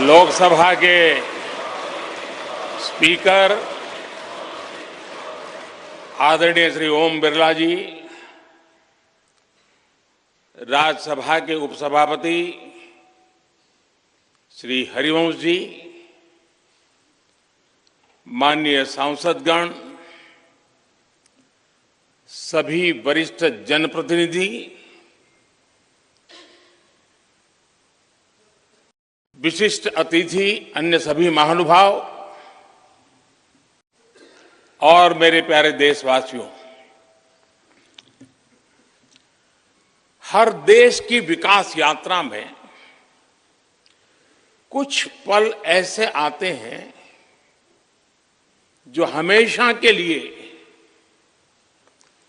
लोकसभा के स्पीकर आदरणीय श्री ओम बिरला जी, राज्यसभा के उपसभापति श्री हरिवंश जी, माननीय सांसदगण, सभी वरिष्ठ जनप्रतिनिधि, विशिष्ट अतिथि, अन्य सभी महानुभाव और मेरे प्यारे देशवासियों, हर देश की विकास यात्रा में कुछ पल ऐसे आते हैं जो हमेशा के लिए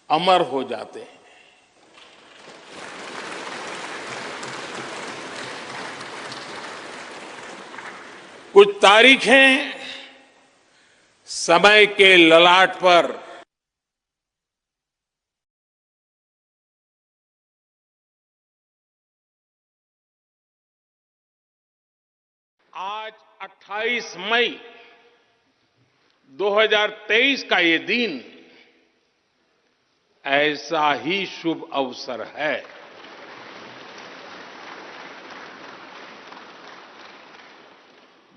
अमर हो जाते हैं। कुछ तारीखें समय के ललाट पर आज 28 मई 2023 का ये दिन ऐसा ही शुभ अवसर है।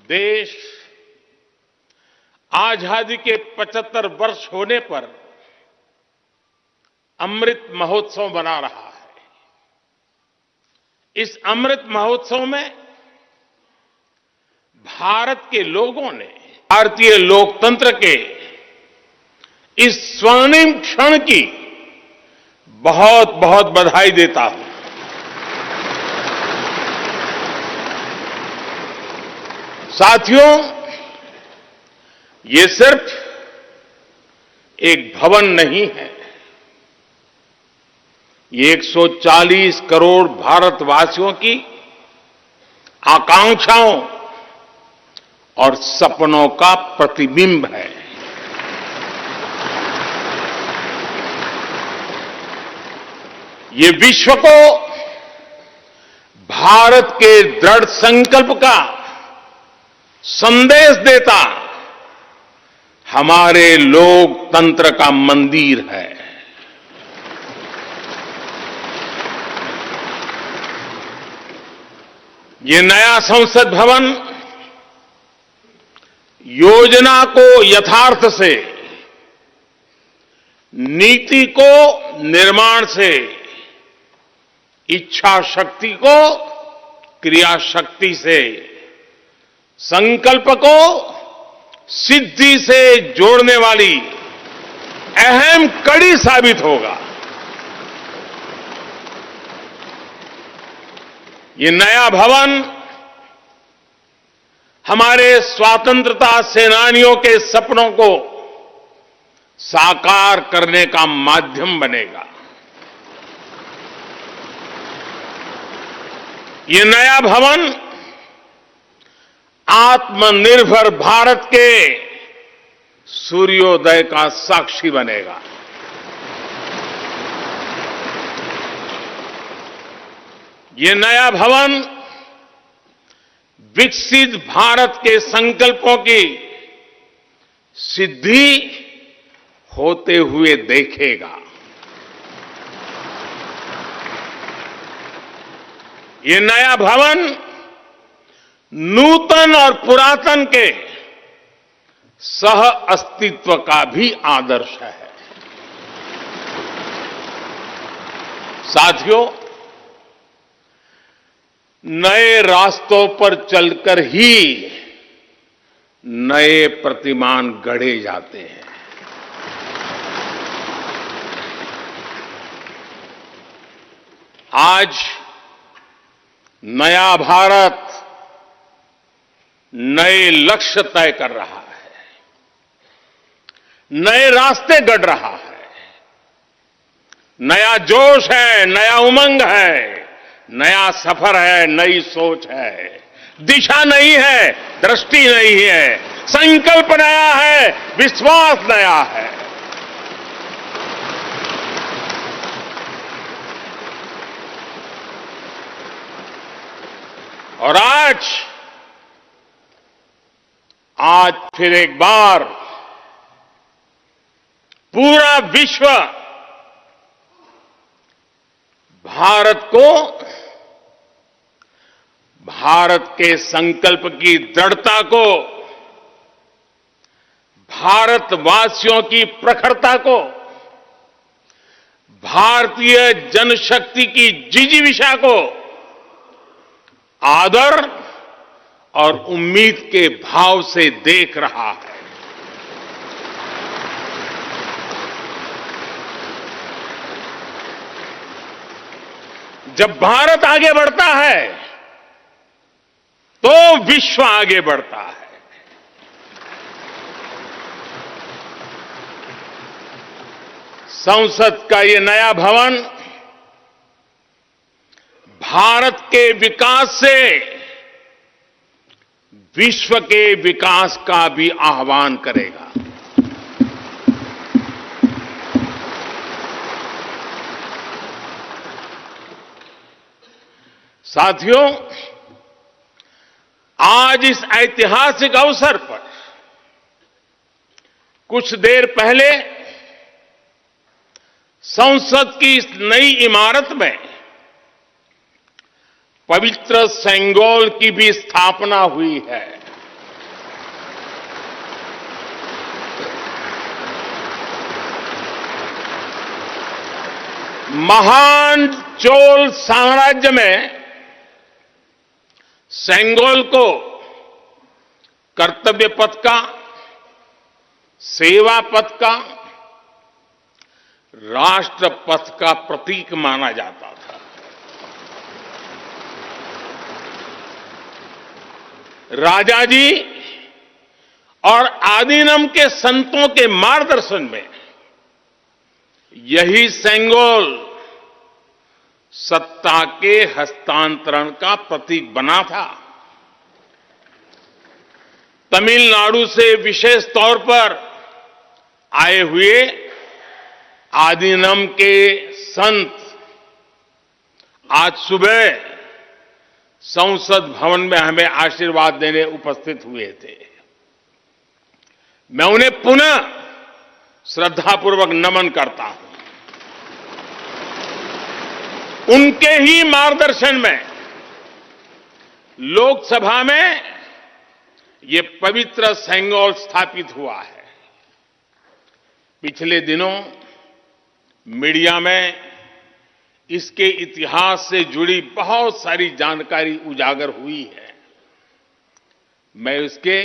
देश आजादी के 75 वर्ष होने पर अमृत महोत्सव मना रहा है। इस अमृत महोत्सव में भारत के लोगों ने भारतीय लोकतंत्र के इस स्वर्णिम क्षण की बहुत बहुत बधाई देता हूं। साथियों, ये सिर्फ एक भवन नहीं है, ये 140 करोड़ भारतवासियों की आकांक्षाओं और सपनों का प्रतिबिंब है। ये विश्व को भारत के दृढ़ संकल्प का संदेश देता हमारे लोकतंत्र का मंदिर है। ये नया संसद भवन योजना को यथार्थ से, नीति को निर्माण से, इच्छा शक्ति को क्रिया शक्ति से, संकल्प को सिद्धि से जोड़ने वाली अहम कड़ी साबित होगा। ये नया भवन हमारे स्वतंत्रता सेनानियों के सपनों को साकार करने का माध्यम बनेगा। ये नया भवन आत्मनिर्भर भारत के सूर्योदय का साक्षी बनेगा। ये नया भवन विकसित भारत के संकल्पों की सिद्धि होते हुए देखेगा। ये नया भवन नूतन और पुरातन के सह अस्तित्व का भी आदर्श है। साथियों, नए रास्तों पर चलकर ही नए प्रतिमान गढ़े जाते हैं। आज नया भारत नए लक्ष्य तय कर रहा है, नए रास्ते गढ़ रहा है, नया जोश है, नया उमंग है, नया सफर है, नई सोच है, दिशा नई है, दृष्टि नई है, संकल्प नया है, विश्वास नया है। और आज आज फिर एक बार पूरा विश्व भारत को, भारत के संकल्प की दृढ़ता को, भारतवासियों की प्रखरता को, भारतीय जनशक्ति की जिजीविषा को आदर और उम्मीद के भाव से देख रहा है। जब भारत आगे बढ़ता है तो विश्व आगे बढ़ता है। संसद का ये नया भवन भारत के विकास से विश्व के विकास का भी आह्वान करेगा। साथियों, आज इस ऐतिहासिक अवसर पर कुछ देर पहले संसद की इस नई इमारत में पवित्र सेंगोल की भी स्थापना हुई है। महान चोल साम्राज्य में सेंगोल को कर्तव्य पथ का, सेवा पथ का, राष्ट्र पथ का प्रतीक माना जाता था। राजा जी और आदीनम के संतों के मार्गदर्शन में यही सेंगोल सत्ता के हस्तांतरण का प्रतीक बना था। तमिलनाडु से विशेष तौर पर आए हुए आदीनम के संत आज सुबह संसद भवन में हमें आशीर्वाद देने उपस्थित हुए थे। मैं उन्हें पुनः श्रद्धापूर्वक नमन करता हूं। उनके ही मार्गदर्शन में लोकसभा में ये पवित्र सेंगोल स्थापित हुआ है। पिछले दिनों मीडिया में इसके इतिहास से जुड़ी बहुत सारी जानकारी उजागर हुई है। मैं इसके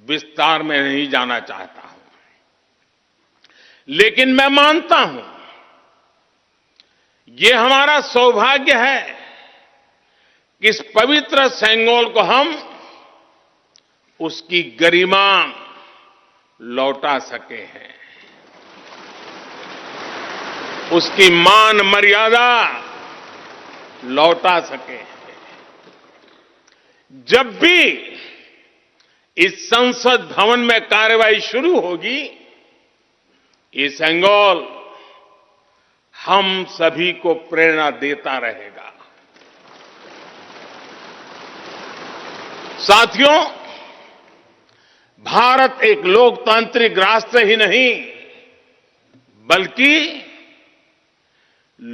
विस्तार में नहीं जाना चाहता हूं, लेकिन मैं मानता हूं ये हमारा सौभाग्य है कि इस पवित्र सेंगोल को हम उसकी गरिमा लौटा सके हैं, उसकी मान मर्यादा लौटा सके। जब भी इस संसद भवन में कार्यवाही शुरू होगी, ये सेंगोल हम सभी को प्रेरणा देता रहेगा। साथियों, भारत एक लोकतांत्रिक राष्ट्र ही नहीं बल्कि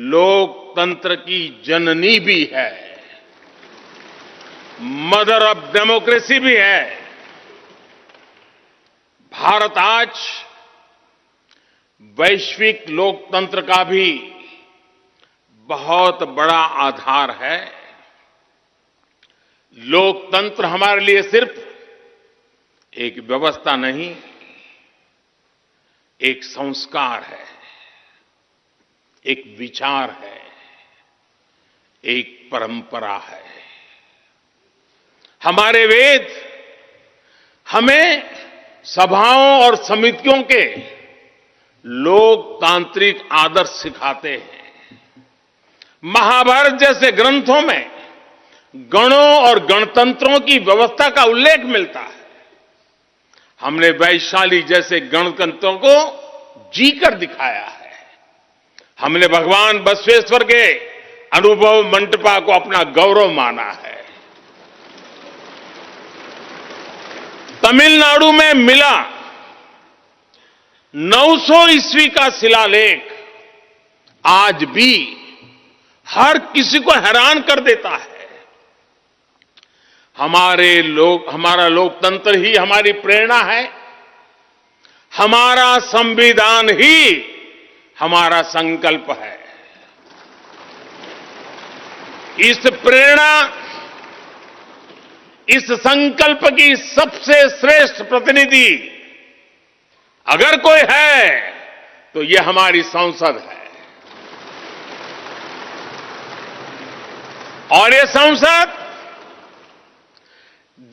लोकतंत्र की जननी भी है, मदर ऑफ डेमोक्रेसी भी है। भारत आज वैश्विक लोकतंत्र का भी बहुत बड़ा आधार है। लोकतंत्र हमारे लिए सिर्फ एक व्यवस्था नहीं, एक संस्कार है, एक विचार है, एक परंपरा है। हमारे वेद हमें सभाओं और समितियों के लोकतांत्रिक आदर्श सिखाते हैं। महाभारत जैसे ग्रंथों में गणों और गणतंत्रों की व्यवस्था का उल्लेख मिलता है। हमने वैशाली जैसे गणतंत्रों को जीकर दिखाया है। हमने भगवान बसवेश्वर के अनुभव मंटपा को अपना गौरव माना है। तमिलनाडु में मिला 900 ईस्वी का शिलालेख आज भी हर किसी को हैरान कर देता है। हमारा लोकतंत्र ही हमारी प्रेरणा है, हमारा संविधान ही हमारा संकल्प है। इस प्रेरणा, इस संकल्प की सबसे श्रेष्ठ प्रतिनिधि अगर कोई है तो यह हमारी संसद है। और यह संसद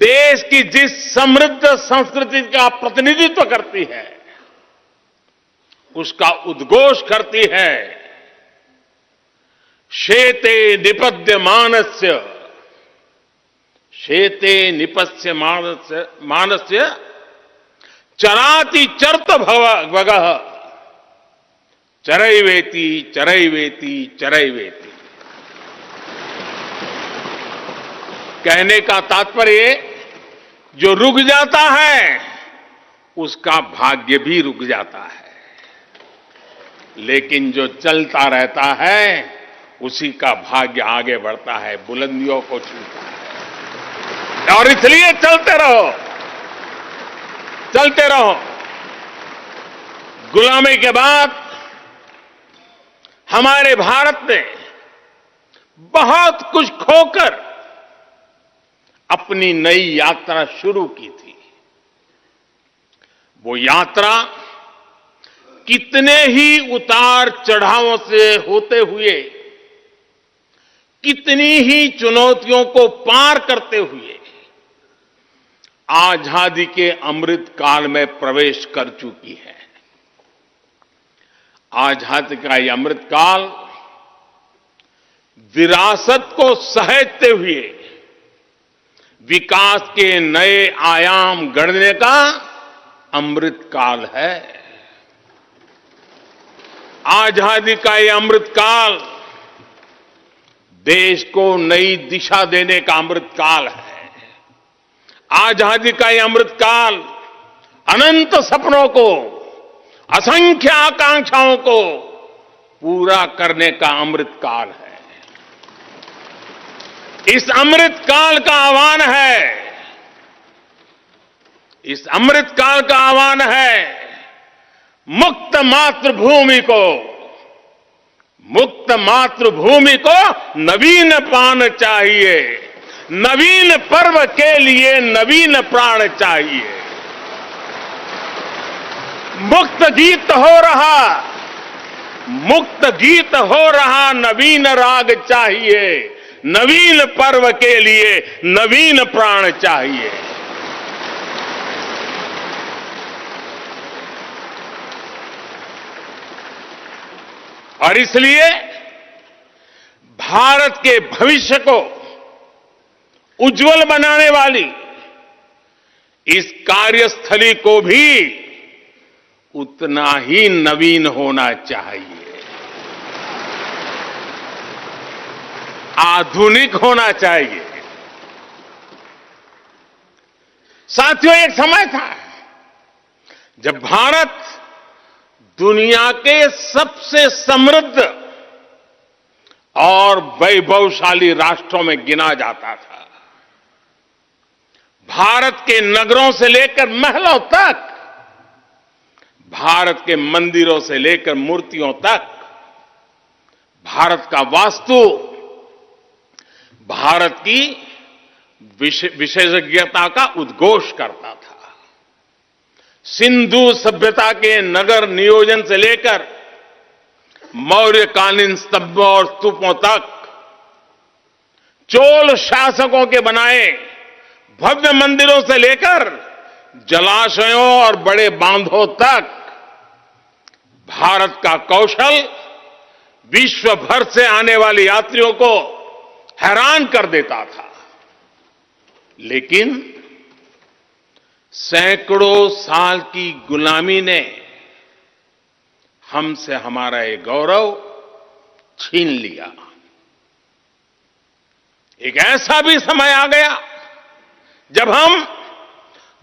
देश की जिस समृद्ध संस्कृति का प्रतिनिधित्व करती है, उसका उद्घोष करती है। शेते निपद्यमानस्य, शेते निपस्य मानस्य चराति चर्त भगः, चरैवेति चरैवेति चरैवेति। कहने का तात्पर्य, जो रुक जाता है उसका भाग्य भी रुक जाता है, लेकिन जो चलता रहता है उसी का भाग्य आगे बढ़ता है, बुलंदियों को छूता है। और इसलिए चलते रहो, चलते रहो। गुलामी के बाद हमारे भारत ने बहुत कुछ खोकर अपनी नई यात्रा शुरू की थी। वो यात्रा कितने ही उतार चढ़ावों से होते हुए, कितनी ही चुनौतियों को पार करते हुए आजादी के अमृत काल में प्रवेश कर चुकी है। आजादी का ये अमृत काल विरासत को सहेजते हुए विकास के नए आयाम गढ़ने का अमृत काल है। आजादी का ये अमृत काल देश को नई दिशा देने का अमृत काल है। आजादी का ये अमृत काल अनंत सपनों को, असंख्य आकांक्षाओं को पूरा करने का अमृत काल है। इस अमृत काल का आह्वान है, इस अमृत काल का आह्वान है मुक्त मातृभूमि को, मुक्त मातृभूमि को नवीन पान चाहिए, नवीन पर्व के लिए नवीन प्राण चाहिए। मुक्त गीत हो रहा, मुक्त गीत हो रहा नवीन राग चाहिए, नवीन पर्व के लिए नवीन प्राण चाहिए। और इसलिए भारत के भविष्य को उज्जवल बनाने वाली इस कार्यस्थली को भी उतना ही नवीन होना चाहिए, आधुनिक होना चाहिए। साथियों, एक समय था जब भारत दुनिया के सबसे समृद्ध और वैभवशाली राष्ट्रों में गिना जाता था। भारत के नगरों से लेकर महलों तक, भारत के मंदिरों से लेकर मूर्तियों तक, भारत का वास्तु भारत की विशेषज्ञता का उद्घोष करता था। सिंधु सभ्यता के नगर नियोजन से लेकर मौर्यकालीन स्तंभों और स्तूपों तक, चोल शासकों के बनाए भव्य मंदिरों से लेकर जलाशयों और बड़े बांधों तक भारत का कौशल विश्व भर से आने वाले यात्रियों को हैरान कर देता था। लेकिन सैकड़ों साल की गुलामी ने हमसे हमारा ये गौरव छीन लिया। एक ऐसा भी समय आ गया जब हम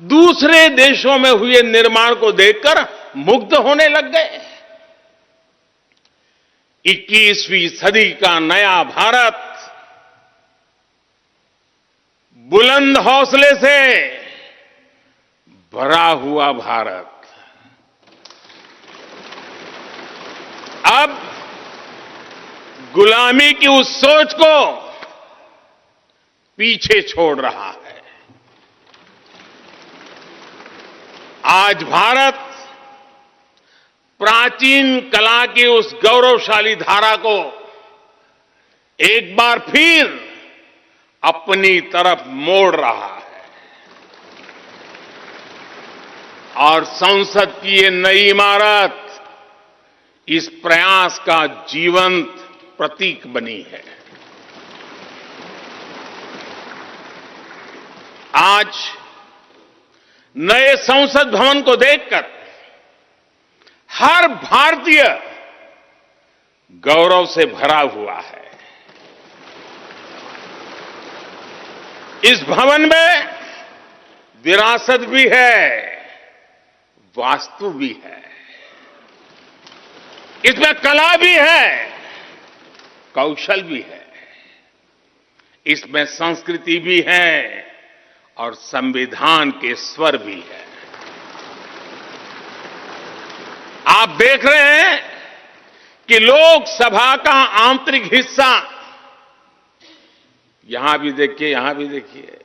दूसरे देशों में हुए निर्माण को देखकर मुग्ध होने लग गए। 21वीं सदी का नया भारत बुलंद हौसले से भरा हुआ भारत अब गुलामी की उस सोच को पीछे छोड़ रहा है। आज भारत प्राचीन कला की उस गौरवशाली धारा को एक बार फिर अपनी तरफ मोड़ रहा है और संसद की ये नई इमारत इस प्रयास का जीवंत प्रतीक बनी है। आज नए संसद भवन को देखकर हर भारतीय गौरव से भरा हुआ है। इस भवन में विरासत भी है, वास्तु भी है, इसमें कला भी है, कौशल भी है, इसमें संस्कृति भी है और संविधान के स्वर भी है। आप देख रहे हैं कि लोकसभा का आंतरिक हिस्सा, यहां भी देखिए, यहां भी देखिए,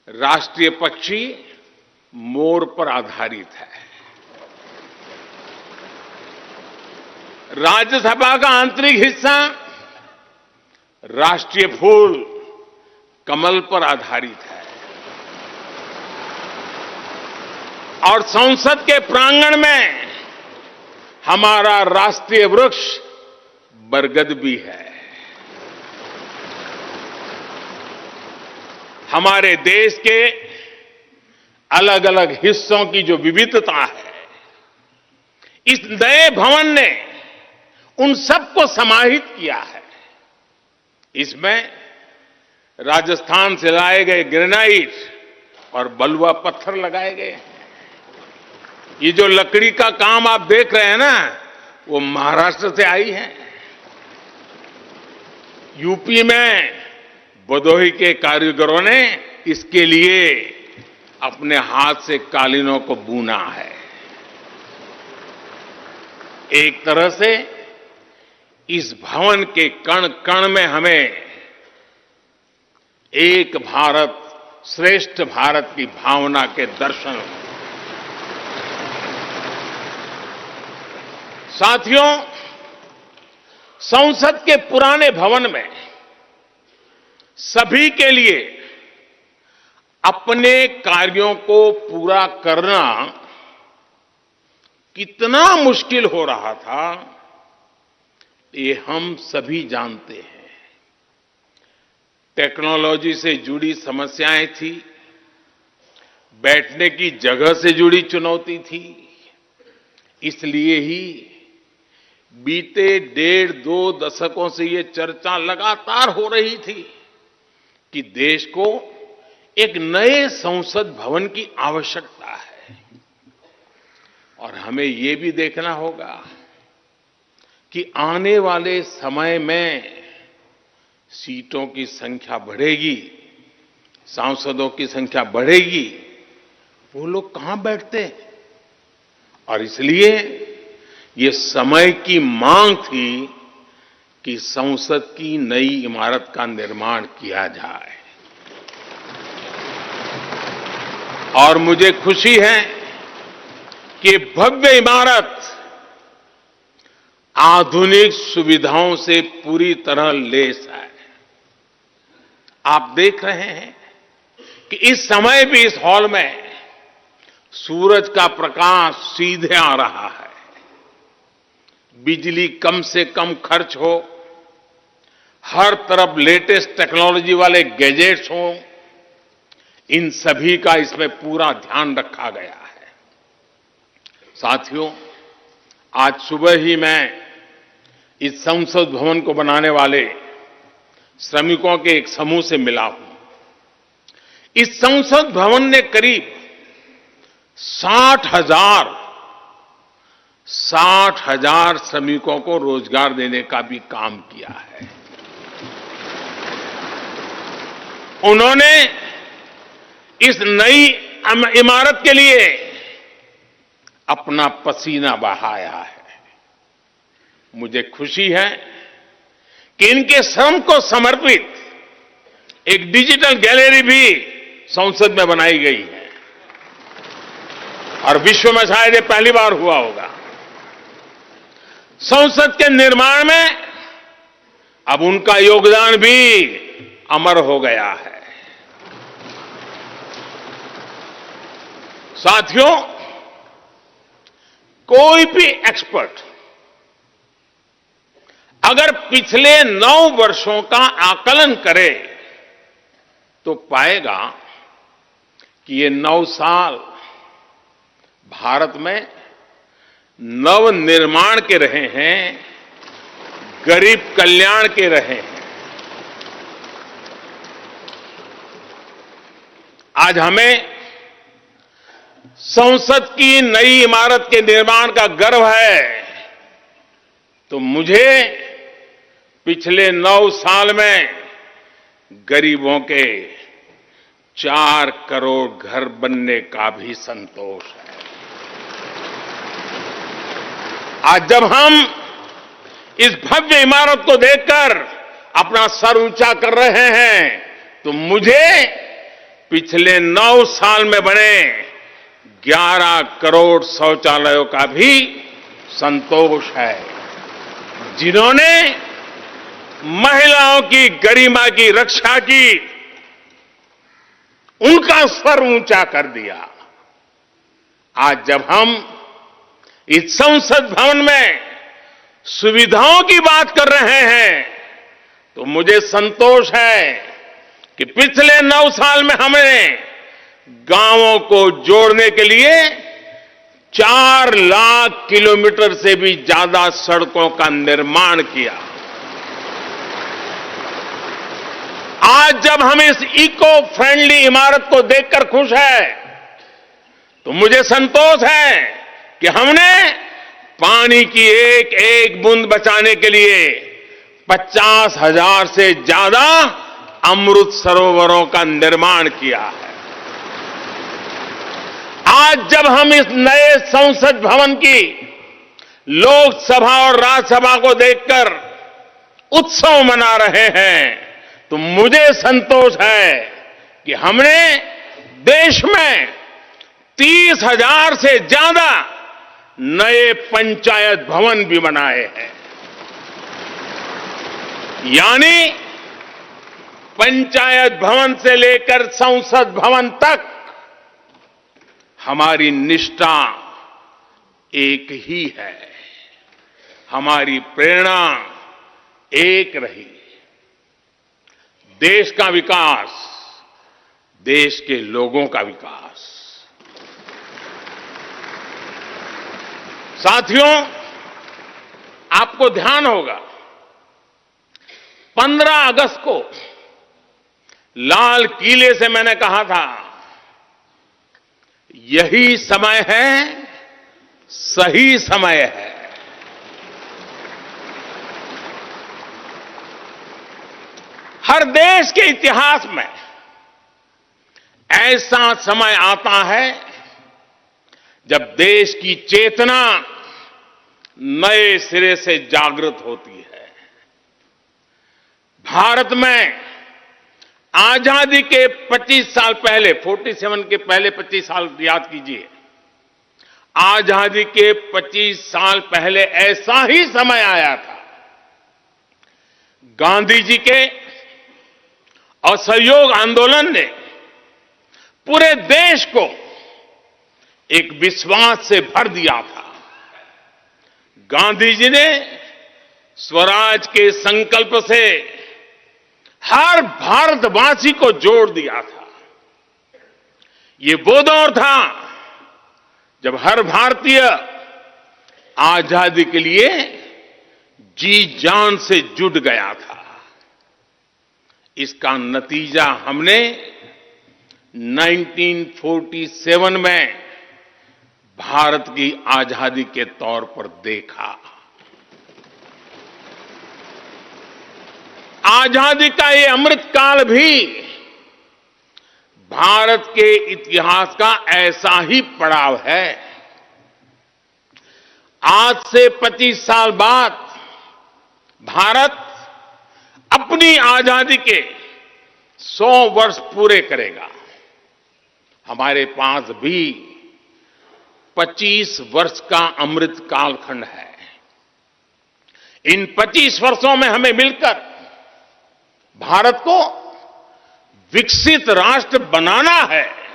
राष्ट्रीय पक्षी मोर पर आधारित है। राज्यसभा का आंतरिक हिस्सा राष्ट्रीय फूल कमल पर आधारित है और संसद के प्रांगण में हमारा राष्ट्रीय वृक्ष बरगद भी है। हमारे देश के अलग अलग हिस्सों की जो विविधता है, इस नए भवन ने उन सबको समाहित किया है। इसमें राजस्थान से लाए गए ग्रेनाइट और बलुआ पत्थर लगाए गए हैं। ये जो लकड़ी का काम आप देख रहे हैं ना, वो महाराष्ट्र से आई है। यूपी में भदोही के कारीगरों ने इसके लिए अपने हाथ से कालीनों को बुना है। एक तरह से इस भवन के कण कण में हमें एक भारत श्रेष्ठ भारत की भावना के दर्शन। साथियों, संसद के पुराने भवन में सभी के लिए अपने कार्यों को पूरा करना कितना मुश्किल हो रहा था, ये हम सभी जानते हैं। टेक्नोलॉजी से जुड़ी समस्याएं थी, बैठने की जगह से जुड़ी चुनौती थी। इसलिए ही बीते 1.5-2 दशकों से ये चर्चा लगातार हो रही थी कि देश को एक नए संसद भवन की आवश्यकता है। और हमें ये भी देखना होगा कि आने वाले समय में सीटों की संख्या बढ़ेगी, सांसदों की संख्या बढ़ेगी, वो लोग कहां बैठते हैं? और इसलिए ये समय की मांग थी कि संसद की नई इमारत का निर्माण किया जाए। और मुझे खुशी है कि भव्य इमारत आधुनिक सुविधाओं से पूरी तरह लैस है। आप देख रहे हैं कि इस समय भी इस हॉल में सूरज का प्रकाश सीधे आ रहा है। बिजली कम से कम खर्च हो, हर तरफ लेटेस्ट टेक्नोलॉजी वाले गैजेट्स हों, इन सभी का इसमें पूरा ध्यान रखा गया है। साथियों, आज सुबह ही मैं इस संसद भवन को बनाने वाले श्रमिकों के एक समूह से मिला हूं। इस संसद भवन ने करीब 60,000 श्रमिकों को रोजगार देने का भी काम किया है। उन्होंने इस नई इमारत के लिए अपना पसीना बहाया है। मुझे खुशी है कि इनके श्रम को समर्पित एक डिजिटल गैलरी भी संसद में बनाई गई है और विश्व में शायद ये पहली बार हुआ होगा। संसद के निर्माण में अब उनका योगदान भी अमर हो गया है। साथियों, कोई भी एक्सपर्ट अगर पिछले 9 वर्षों का आकलन करे तो पाएगा कि ये 9 साल भारत में नव निर्माण के रहे हैं, गरीब कल्याण के रहे हैं। आज हमें संसद की नई इमारत के निर्माण का गर्व है, तो मुझे पिछले 9 साल में गरीबों के 4 करोड़ घर बनने का भी संतोष है। आज जब हम इस भव्य इमारत को देखकर अपना सर ऊंचा कर रहे हैं, तो मुझे पिछले 9 साल में बने 11 करोड़ शौचालयों का भी संतोष है, जिन्होंने महिलाओं की गरिमा की रक्षा की, उनका सर ऊंचा कर दिया। आज जब हम इस संसद भवन में सुविधाओं की बात कर रहे हैं, तो मुझे संतोष है कि पिछले 9 साल में हमने गांवों को जोड़ने के लिए 4 लाख किलोमीटर से भी ज्यादा सड़कों का निर्माण किया। आज जब हम इस इको फ्रेंडली इमारत को देखकर खुश है, तो मुझे संतोष है कि हमने पानी की एक एक बूंद बचाने के लिए 50,000 से ज्यादा अमृत सरोवरों का निर्माण किया है। आज जब हम इस नए संसद भवन की लोकसभा और राज्यसभा को देखकर उत्सव मना रहे हैं, तो मुझे संतोष है कि हमने देश में 30,000 से ज्यादा नए पंचायत भवन भी बनाए हैं। यानी पंचायत भवन से लेकर संसद भवन तक हमारी निष्ठा एक ही है, हमारी प्रेरणा एक रही। देश का विकास, देश के लोगों का विकास। साथियों, आपको ध्यान होगा 15 अगस्त को लाल किले से मैंने कहा था, यही समय है, सही समय है। हर देश के इतिहास में ऐसा समय आता है जब देश की चेतना नए सिरे से जागृत होती है। भारत में आजादी के 25 साल पहले, 47 के पहले 25 साल याद कीजिए, आजादी के 25 साल पहले ऐसा ही समय आया था। गांधी जी के असहयोग आंदोलन ने पूरे देश को एक विश्वास से भर दिया था। गांधी जी ने स्वराज के संकल्प से हर भारतवासी को जोड़ दिया था। ये वो दौर था जब हर भारतीय आजादी के लिए जी जान से जुट गया था। इसका नतीजा हमने 1947 में भारत की आजादी के तौर पर देखा। आजादी का ये अमृतकाल भी भारत के इतिहास का ऐसा ही पड़ाव है। आज से 25 साल बाद भारत अपनी आजादी के 100 वर्ष पूरे करेगा। हमारे पास भी 25 वर्ष का अमृत कालखंड है। इन 25 वर्षों में हमें मिलकर भारत को विकसित राष्ट्र बनाना है।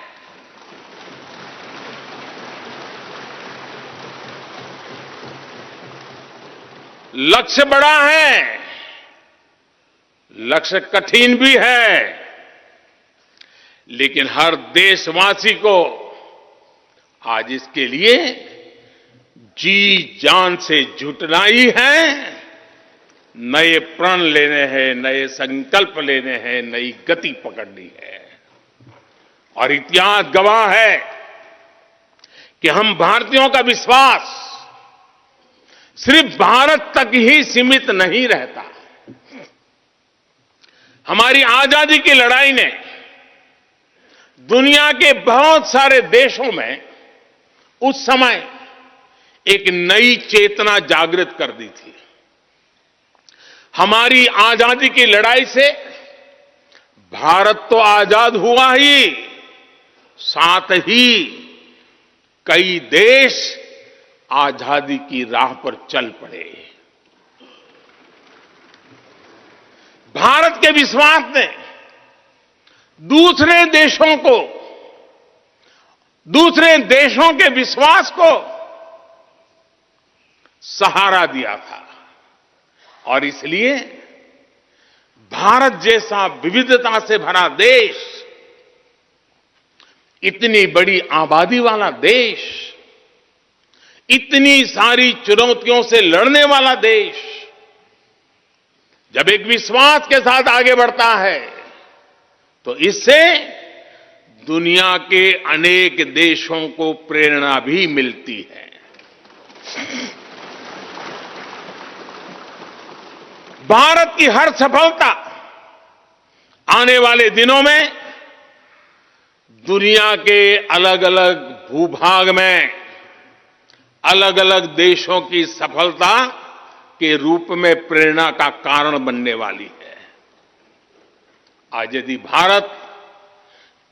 लक्ष्य बड़ा है, लक्ष्य कठिन भी है, लेकिन हर देशवासी को आज इसके लिए जी जान से जुटना ही है। नए प्रण लेने हैं, नए संकल्प लेने हैं, नई गति पकड़नी है। और इतिहास गवाह है कि हम भारतीयों का विश्वास सिर्फ भारत तक ही सीमित नहीं रहता। हमारी आजादी की लड़ाई ने दुनिया के बहुत सारे देशों में उस समय एक नई चेतना जागृत कर दी थी। हमारी आजादी की लड़ाई से भारत तो आजाद हुआ ही, साथ ही कई देश आजादी की राह पर चल पड़े। भारत के विश्वास ने दूसरे देशों के विश्वास को सहारा दिया था। और इसलिए भारत जैसा विविधता से भरा देश, इतनी बड़ी आबादी वाला देश, इतनी सारी चुनौतियों से लड़ने वाला देश जब एक विश्वास के साथ आगे बढ़ता है तो इससे दुनिया के अनेक देशों को प्रेरणा भी मिलती है। भारत की हर सफलता आने वाले दिनों में दुनिया के अलग अलग भूभाग में अलग अलग देशों की सफलता के रूप में प्रेरणा का कारण बनने वाली है। आज यदि भारत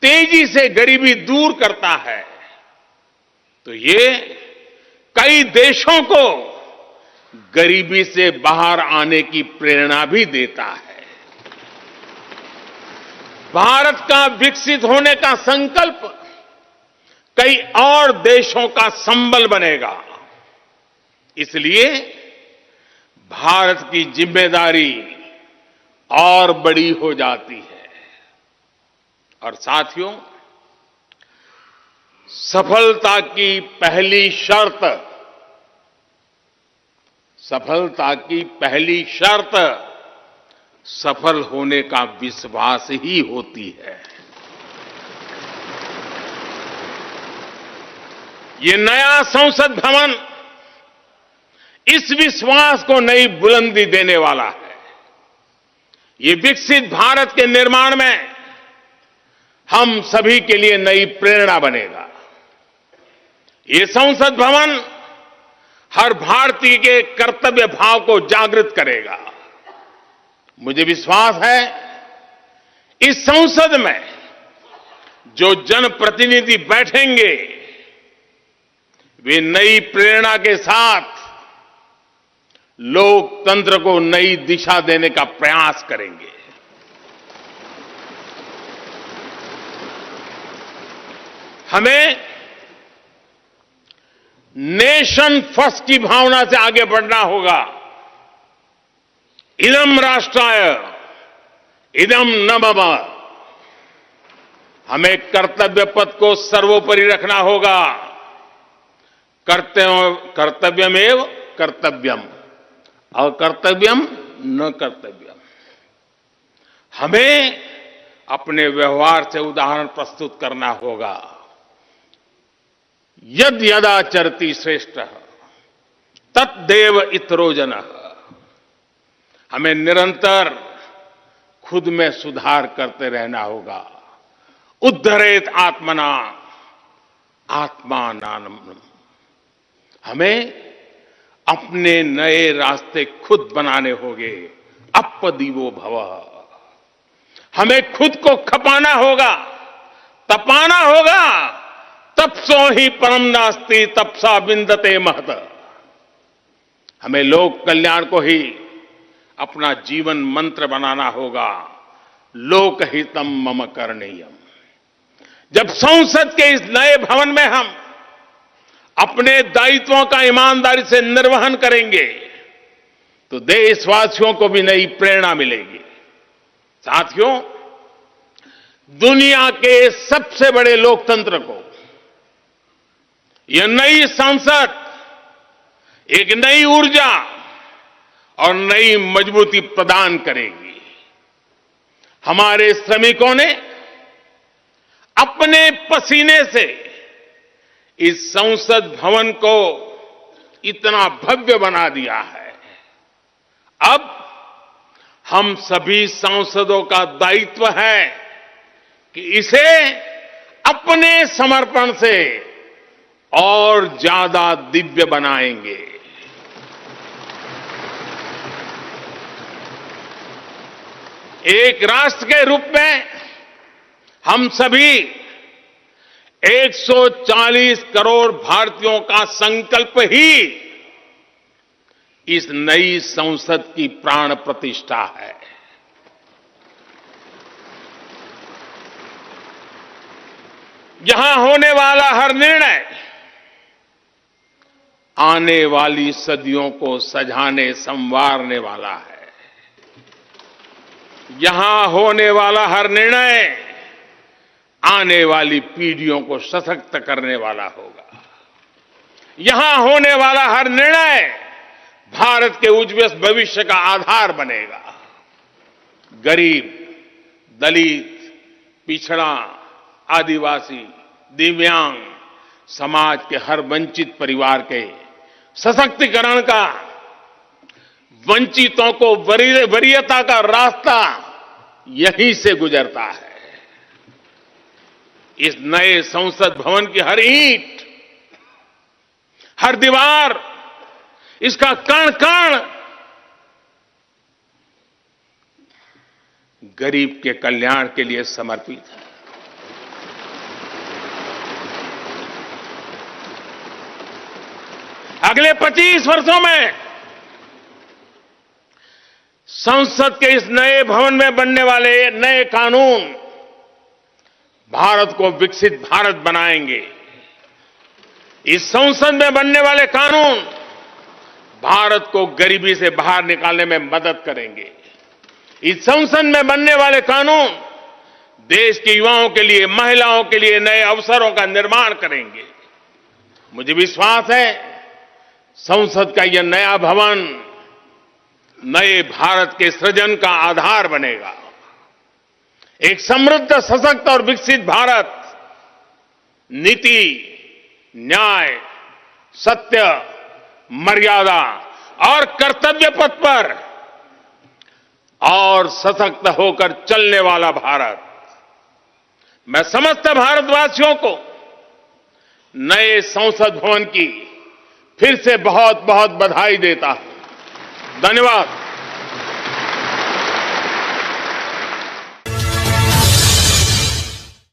तेजी से गरीबी दूर करता है तो ये कई देशों को गरीबी से बाहर आने की प्रेरणा भी देता है। भारत का विकसित होने का संकल्प कई और देशों का संबल बनेगा। इसलिए भारत की जिम्मेदारी और बड़ी हो जाती है। और साथियों, सफलता की पहली शर्त सफल होने का विश्वास ही होती है। ये नया संसद भवन इस विश्वास को नई बुलंदी देने वाला है। ये विकसित भारत के निर्माण में हम सभी के लिए नई प्रेरणा बनेगा। ये संसद भवन हर भारतीय के कर्तव्य भाव को जागृत करेगा। मुझे विश्वास है इस संसद में जो जनप्रतिनिधि बैठेंगे वे नई प्रेरणा के साथ लोकतंत्र को नई दिशा देने का प्रयास करेंगे। हमें नेशन फर्स्ट की भावना से आगे बढ़ना होगा। इदम राष्ट्राय इदम न मम। हमें कर्तव्य पथ को सर्वोपरि रखना होगा। कर्तव्यमेव कर्तव्यम, अकर्तव्यम न कर्तव्यम। हमें अपने व्यवहार से उदाहरण प्रस्तुत करना होगा। यद यदाचरति श्रेष्ठः तद्देव इतरो जनः। हमें निरंतर खुद में सुधार करते रहना होगा। उद्धरेत आत्मना आत्मानानम। हमें अपने नए रास्ते खुद बनाने होंगे। अपदीवो भवः। हमें खुद को खपाना होगा, तपाना होगा। तपसो ही परम नास्ति तपसा विंदते महत। हमें लोक कल्याण को ही अपना जीवन मंत्र बनाना होगा। लोकहितम मम करणीयम। जब संसद के इस नए भवन में हम अपने दायित्वों का ईमानदारी से निर्वहन करेंगे तो देशवासियों को भी नई प्रेरणा मिलेगी। साथियों, दुनिया के सबसे बड़े लोकतंत्र को यह नई संसद एक नई ऊर्जा और नई मजबूती प्रदान करेगी। हमारे श्रमिकों ने अपने पसीने से इस संसद भवन को इतना भव्य बना दिया है। अब हम सभी सांसदों का दायित्व है कि इसे अपने समर्पण से और ज्यादा दिव्य बनाएंगे। एक राष्ट्र के रूप में हम सभी 140 करोड़ भारतीयों का संकल्प ही इस नई संसद की प्राण प्रतिष्ठा है। यहां होने वाला हर निर्णय आने वाली सदियों को सजाने संवारने वाला है। यहां होने वाला हर निर्णय आने वाली पीढ़ियों को सशक्त करने वाला होगा। यहां होने वाला हर निर्णय भारत के उज्ज्वल भविष्य का आधार बनेगा। गरीब, दलित, पिछड़ा, आदिवासी, दिव्यांग समाज के हर वंचित परिवार के सशक्तिकरण का, वंचितों को वरीयता का रास्ता यहीं से गुजरता है। इस नए संसद भवन की हर ईंट, हर दीवार, इसका कण कण गरीब के कल्याण के लिए समर्पित है। अगले 25 वर्षों में संसद के इस नए भवन में बनने वाले नए कानून भारत को विकसित भारत बनाएंगे। इस संसद में बनने वाले कानून भारत को गरीबी से बाहर निकालने में मदद करेंगे। इस संसद में बनने वाले कानून देश के युवाओं के लिए, महिलाओं के लिए नए अवसरों का निर्माण करेंगे। मुझे विश्वास है संसद का यह नया भवन नए भारत के सृजन का आधार बनेगा। एक समृद्ध, सशक्त और विकसित भारत नीति, न्याय, सत्य, मर्यादा और कर्तव्य पथ पर और सशक्त होकर चलने वाला भारत। मैं समस्त भारतवासियों को नए संसद भवन की फिर से बहुत बहुत बधाई देता हूं। धन्यवाद।